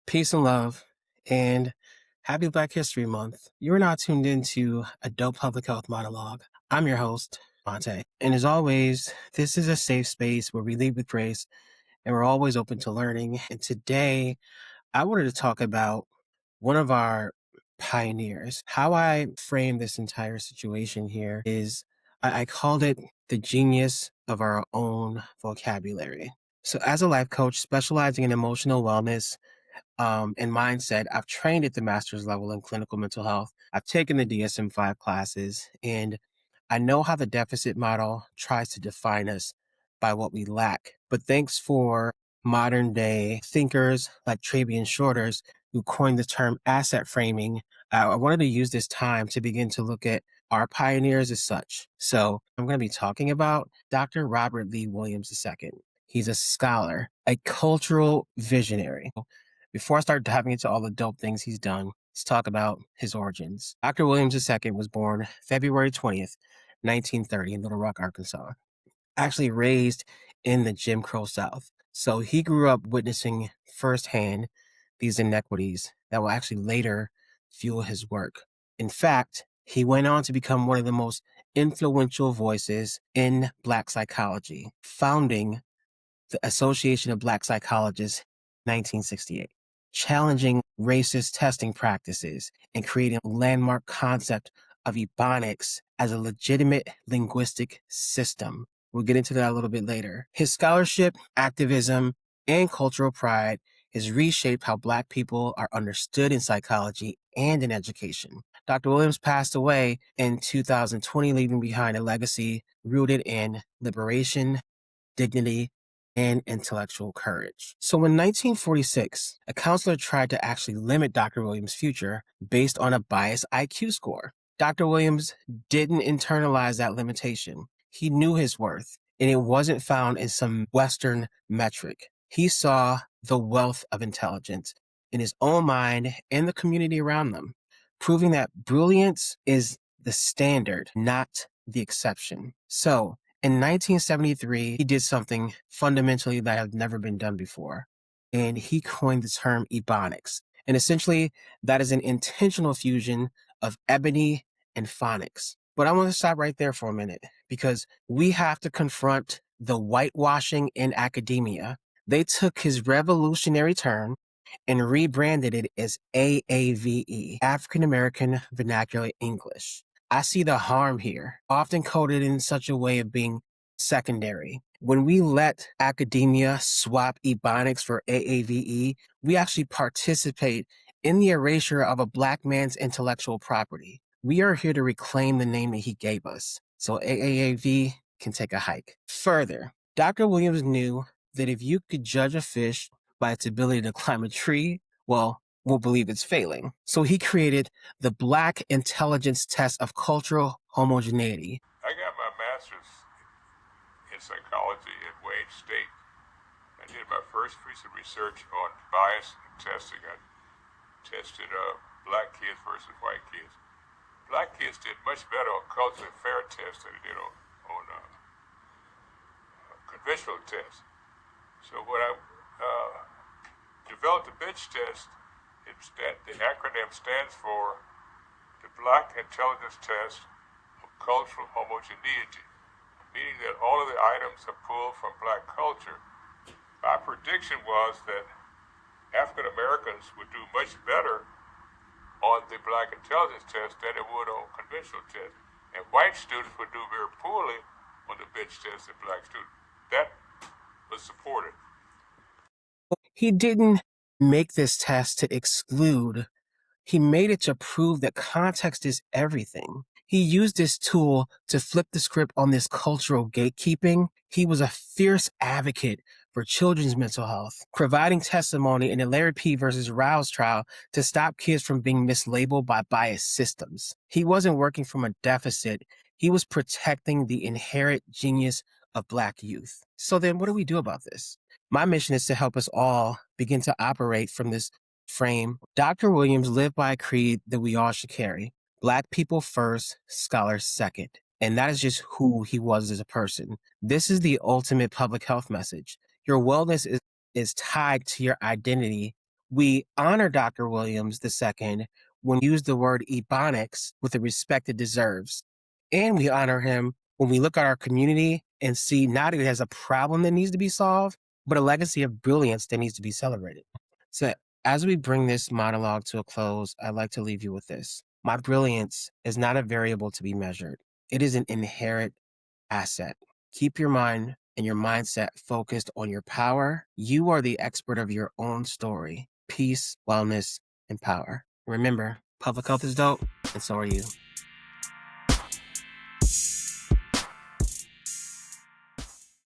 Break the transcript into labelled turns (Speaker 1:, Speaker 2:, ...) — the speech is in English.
Speaker 1: Peace and love, and happy Black History Month. You are now tuned into a dope public health monologue. I'm your host, Monte. And as always, this is a safe space where we lead with grace and we're always open to learning. And today, I wanted to talk about one of our pioneers. How I frame this entire situation here is I called it the genius of our own vocabulary. So, as a life coach specializing in emotional wellness, and mindset, I've trained at the master's level in clinical mental health. I've taken the DSM-5 classes, and I know how the deficit model tries to define us by what we lack. But thanks for modern day thinkers like Trabian Shorters, who coined the term asset framing, I wanted to use this time to begin to look at our pioneers as such. So I'm going to be talking about Dr. Robert Lee Williams II. He's a scholar, a cultural visionary. Before I start diving into all the dope things he's done, let's talk about his origins. Dr. Williams II was born February 20th, 1930 in Little Rock, Arkansas. Actually raised in the Jim Crow South. So he grew up witnessing firsthand these inequities that will actually later fuel his work. In fact, he went on to become one of the most influential voices in Black psychology, founding the Association of Black Psychologists, 1968, challenging racist testing practices and creating a landmark concept of Ebonics as a legitimate linguistic system. We'll get into that a little bit later. His scholarship, activism, and cultural pride has reshaped how Black people are understood in psychology and in education. Dr. Williams passed away in 2020, leaving behind a legacy rooted in liberation, dignity, and intellectual courage. So in 1946, a counselor tried to actually limit Dr. Williams' future based on a biased IQ score. Dr. Williams didn't internalize that limitation. He knew his worth, and it wasn't found in some Western metric. He saw the wealth of intelligence in his own mind and the community around them, proving that brilliance is the standard, not the exception. So in 1973, he did something fundamentally that had never been done before, and he coined the term Ebonics. And essentially, that is an intentional fusion of ebony and phonics. But I want to stop right there for a minute because we have to confront the whitewashing in academia. They took his revolutionary term and rebranded it as AAVE, African American Vernacular English. I see the harm here, often coded in such a way of being secondary. When we let academia swap Ebonics for AAVE, we actually participate in the erasure of a Black man's intellectual property. We are here to reclaim the name that he gave us. So AAV can take a hike. Further, Dr. Williams knew that if you could judge a fish by its ability to climb a tree, well, we'll believe it's failing. So he created the Black Intelligence Test of Cultural Homogeneity.
Speaker 2: I got my master's in psychology at Wayne State. I did my first piece of research on bias testing. I tested black kids versus white kids. Black kids did much better on culturally fair tests than they did on conventional tests. So when I developed the bench test, the acronym stands for the Black Intelligence Test of Cultural Homogeneity, meaning that all of the items are pulled from Black culture. My prediction was that African Americans would do much better on the Black Intelligence Test than they would on conventional tests, and white students would do very poorly on the bench test than Black students. That was supported.
Speaker 1: He didn't make this test to exclude. He made it to prove that context is everything. He used this tool to flip the script on this cultural gatekeeping. He was a fierce advocate for children's mental health, providing testimony in the Larry P. versus Rouse trial to stop kids from being mislabeled by biased systems. He wasn't working from a deficit. He was protecting the inherent genius of Black youth. So then what do we do about this? My mission is to help us all begin to operate from this frame. Dr. Williams lived by a creed that we all should carry. Black people first, scholars second. And that is just who he was as a person. This is the ultimate public health message. Your wellness is tied to your identity We honor Dr. Williams II when we use the word Ebonics with the respect it deserves. And we honor him when we look at our community and see not that it has a problem that needs to be solved, but a legacy of brilliance that needs to be celebrated. So as we bring this monologue to a close, I'd like to leave you with this. My brilliance is not a variable to be measured. It is an inherent asset. Keep your mind and your mindset focused on your power. You are the expert of your own story. Peace, wellness, and power. Remember, public health is dope, and so are you.